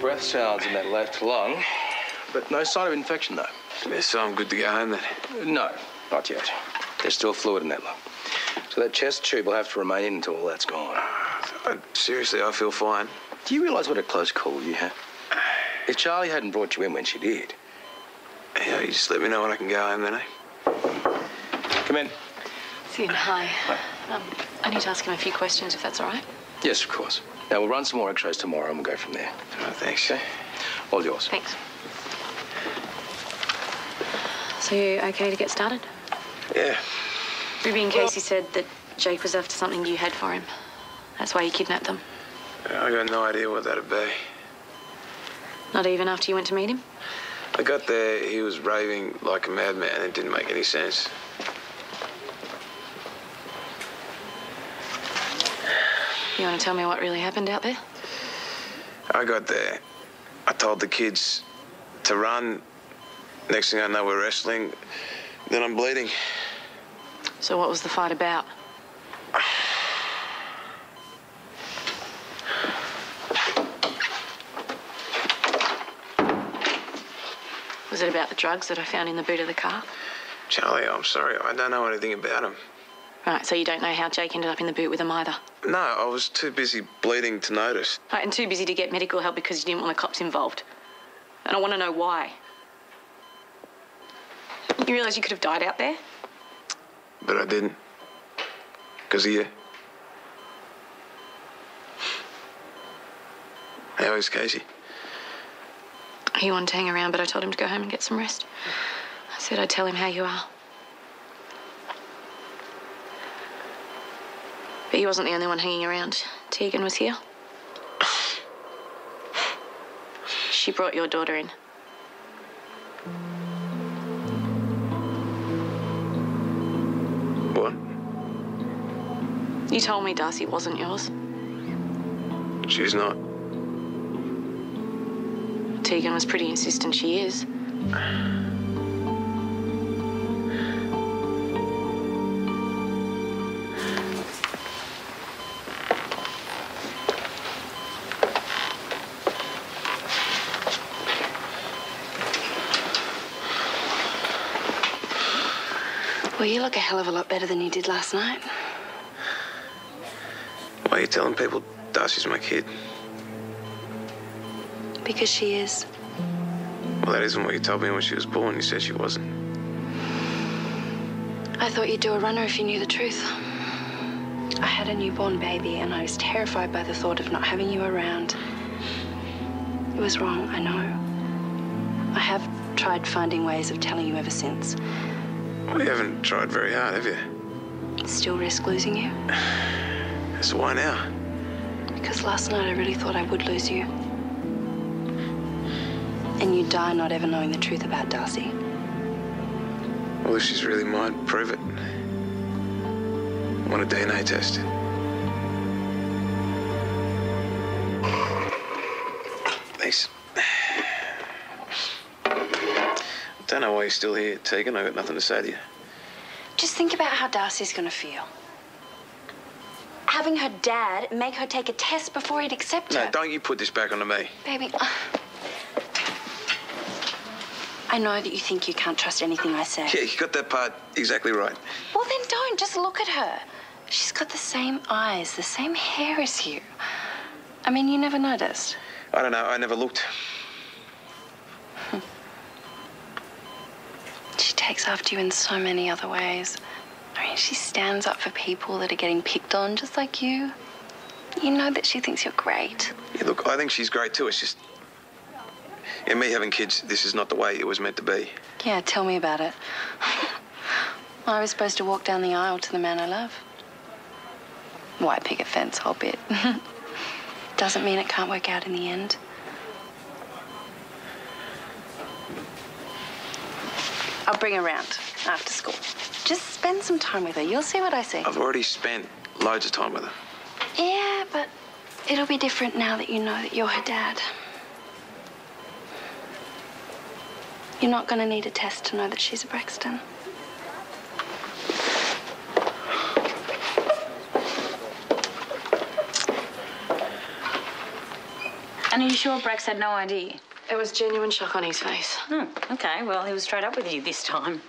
breath sounds in that left lung, but no sign of infection, though. So I'm good to go home then? No, not yet. There's still fluid in that lung. So that chest tube will have to remain in until all that's gone. Seriously, I feel fine. Do you realise what a close call you had? If Charlie hadn't brought you in when she did... Yeah, you just let me know when I can go home then, eh? Come in. Sid, hi. I need to ask him a few questions, if that's all right. Yes, of course. Now, we'll run some more x-rays tomorrow and we'll go from there. Oh, thanks. Okay? All yours. Thanks. So you okay to get started? Yeah. Ruby and Casey said that Jake was after something you had for him. That's why you kidnapped them. I got no idea what that'd be. Not even after you went to meet him? I got there, he was raving like a madman. It didn't make any sense. You want to tell me what really happened out there? I got there. I told the kids to run. Next thing I know, we're wrestling. Then I'm bleeding. So what was the fight about? Was it about the drugs that I found in the boot of the car? Charlie, I'm sorry. I don't know anything about him. Right, so you don't know how Jake ended up in the boot with him either? No, I was too busy bleeding to notice. Right, and too busy to get medical help because you didn't want the cops involved. And I want to know why. You realise you could have died out there? But I didn't. Because of you. How is Casey? He wanted to hang around, but I told him to go home and get some rest. I said I'd tell him how you are. But he wasn't the only one hanging around. Tegan was here. She brought your daughter in. What? You told me Darcy wasn't yours. She's not. Tegan was pretty insistent she is. Well, you look a hell of a lot better than you did last night. Why are you telling people Darcy's my kid? Because she is. Well, that isn't what you told me when she was born. You said she wasn't. I thought you'd do a runner if you knew the truth. I had a newborn baby and I was terrified by the thought of not having you around. It was wrong, I know. I have tried finding ways of telling you ever since. Well, you haven't tried very hard, have you? Still risk losing you? So why now? Because last night I really thought I would lose you. And you'd die not ever knowing the truth about Darcy. Well, if she's really mine, prove it. I want a DNA test. Thanks. I don't know why you're still here, Tegan. I got nothing to say to you. Just think about how Darcy's gonna feel. Having her dad make her take a test before he'd accept her. No, don't you put this back onto me. Baby, I know that you think you can't trust anything I say. Yeah, you got that part exactly right. Well, then don't. Just look at her. She's got the same eyes, the same hair as you. I mean, you never noticed. I don't know. I never looked. She takes after you in so many other ways. I mean, she stands up for people that are getting picked on just like you. You know that she thinks you're great. Yeah, look, I think she's great too. It's just... Yeah, me having kids, this is not the way it was meant to be. Yeah, tell me about it. I was supposed to walk down the aisle to the man I love. White picket fence, whole bit. Doesn't mean it can't work out in the end. I'll bring her round after school. Just spend some time with her. You'll see what I see. I've already spent loads of time with her. Yeah, but it'll be different now that you know that you're her dad. You're not going to need a test to know that she's a Braxton. And are you sure Brax had no idea? There was genuine shock on his face. Oh, okay. Well, he was straight up with you this time.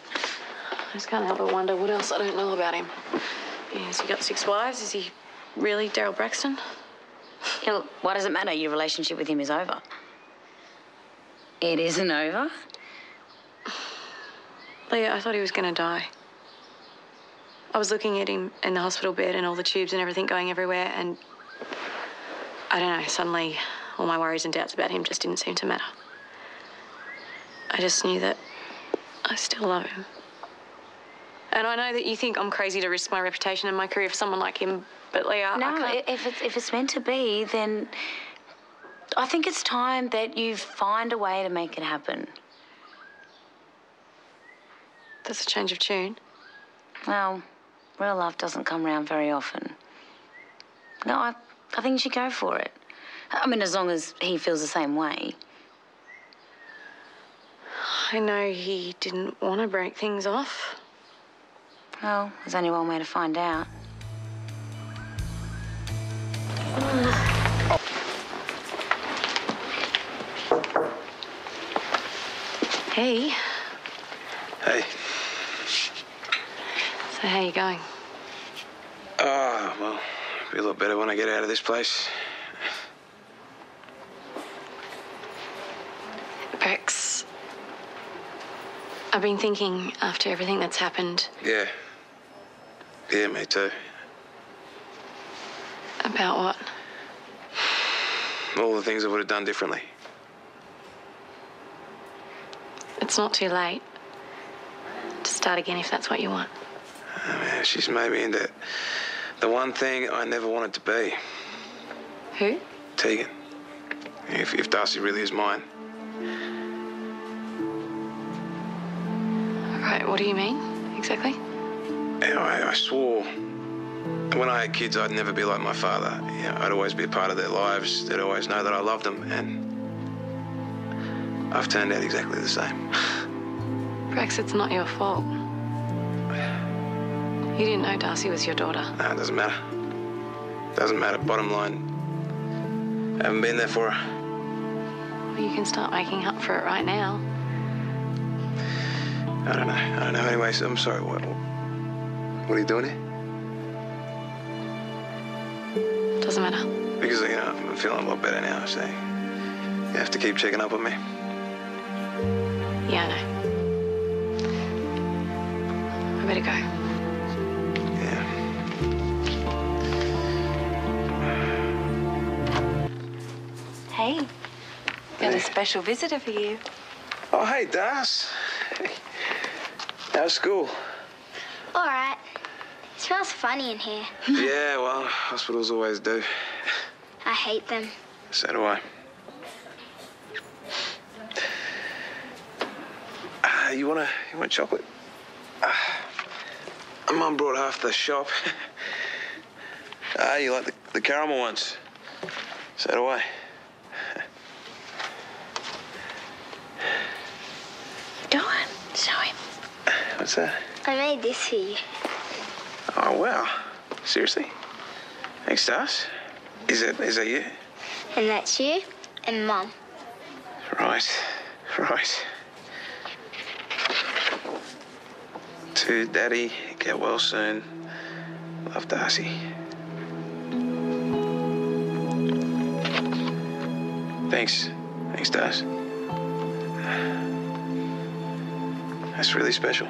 I just can't help but wonder what else I don't know about him. Yeah, has he got 6 wives? Is he really Daryl Braxton? Yeah, look, why does it matter? Your relationship with him is over. It isn't over? Leah, I thought he was going to die. I was looking at him in the hospital bed and all the tubes and everything going everywhere, and I don't know, suddenly all my worries and doubts about him just didn't seem to matter. I just knew that I still love him. And I know that you think I'm crazy to risk my reputation and my career for someone like him, but Leah, No, I can't... if it's meant to be, then I think it's time that you find a way to make it happen. That's a change of tune. Well, real love doesn't come around very often. No, I think you should go for it. I mean, as long as he feels the same way. I know he didn't want to break things off. Well, there's only one way to find out. Hey. Hey. So how you going? Oh, well, it'll be a lot better when I get out of this place. Brax, I've been thinking after everything that's happened Yeah. Yeah, me too. about what? All the things I would have done differently. It's not too late to start again if that's what you want. Oh, man, she's made me into the one thing I never wanted to be. Who? Tegan. If Darcy really is mine. Right, what do you mean, exactly? I swore when I had kids I'd never be like my father. You know, I'd always be a part of their lives. They'd always know that I loved them, and I've turned out exactly the same. Brax, it's not your fault. You didn't know Darcy was your daughter. No, it doesn't matter. Doesn't matter. Bottom line, I haven't been there for her. Well, you can start making up for it right now. I don't know. Anyway, so I'm sorry. What are you doing here? Doesn't matter. Because, you know, I'm feeling a lot better now, so you have to keep checking up on me. Yeah, I know. I better go. Yeah. Hey, got a special visitor for you. Oh, hey, Das. Hey. How's school? All right. It smells funny in here. Yeah, well, hospitals always do. I hate them. So do I. You want chocolate? Mum brought half the shop. You like the caramel ones? So do I. Go on, show him. What's that? I made this for you. Oh, wow. Seriously? Thanks, Das. Is that you? And that's you and Mum. Right. To Daddy, get well soon. Love, Darcy. Thanks, Das. That's really special.